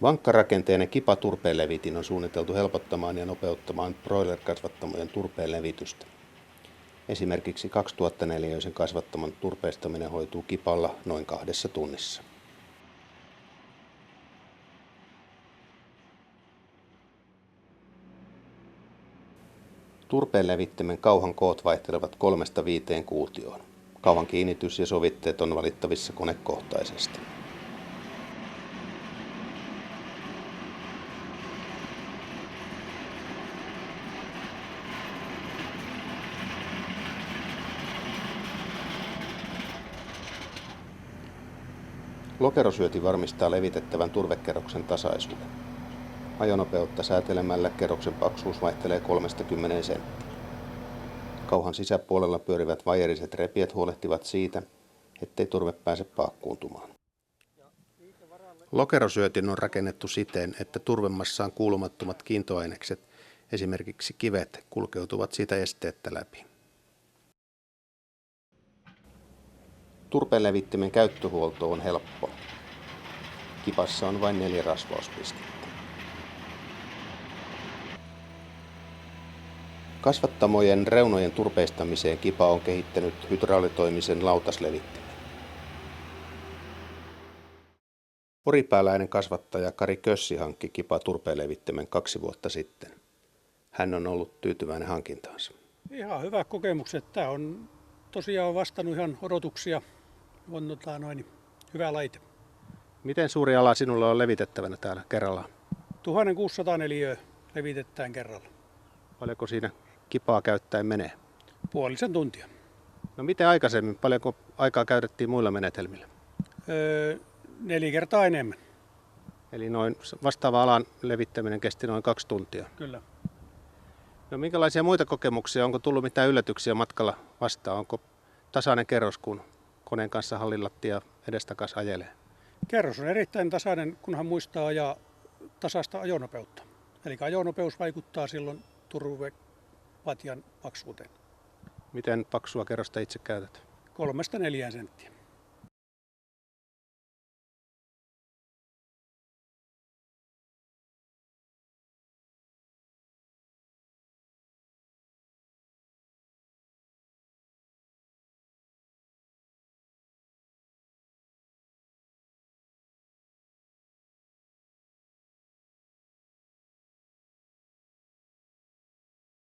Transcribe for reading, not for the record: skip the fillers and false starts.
Vankkarakenteinen kipaturpeenlevitin on suunniteltu helpottamaan ja nopeuttamaan broiler-kasvattamojen turpeen levitystä. Esimerkiksi 2004 kasvattamon turpeistaminen hoituu kipalla noin 2 tunnissa. Turpeen levittimen kauhan koot vaihtelevat 3–5 kuutioon. Kauhan kiinnitys ja sovitteet on valittavissa konekohtaisesti. Lokerosyöti varmistaa levitettävän turvekerroksen tasaisuuden. Ajonopeutta säätelemällä kerroksen paksuus vaihtelee 30 senttiä. Kauhan sisäpuolella pyörivät vaijeriset repiet huolehtivat siitä, ettei turve pääse paakkuuntumaan. Lokerosyötin on rakennettu siten, että turvemassaan kuulumattomat kiintoainekset, esimerkiksi kivet, kulkeutuvat siitä esteettä läpi. Turpeenlevittimen käyttöhuolto on helppo. Kipassa on vain 4 rasvauspistettä. Kasvattamojen reunojen turpeistamiseen kipa on kehittänyt hydraulitoimisen lautaslevittimen. Oripääläinen kasvattaja Kari Kössi hankki kipa turpeenlevittimen 2 vuotta sitten. Hän on ollut tyytyväinen hankintaansa. Ihan hyvä kokemukset. Tämä on tosiaan vastannut ihan odotuksia. On hyvä laite. Miten suuri ala sinulle on levitettävänä täällä kerrallaan? 1600 neliöä levitetään kerralla. Paljonko siinä kipaa käyttäen menee? Puolisen tuntia. No miten aikaisemmin? Paljonko aikaa käytettiin muilla menetelmillä? 4 kertaa enemmän. Eli noin vastaava alan levittäminen kesti noin 2 tuntia. Kyllä. No minkälaisia muita kokemuksia? Onko tullut mitään yllätyksiä matkalla vastaan? Onko tasainen kerros, kun koneen kanssa hallilattia edestakas ajelee? Kerros on erittäin tasainen, kunhan muistaa ajaa tasaista ajonopeutta. Eli ajonopeus vaikuttaa silloin turvepatjan paksuuteen. Miten paksua kerrosta itse käytät? 3–4 senttiä.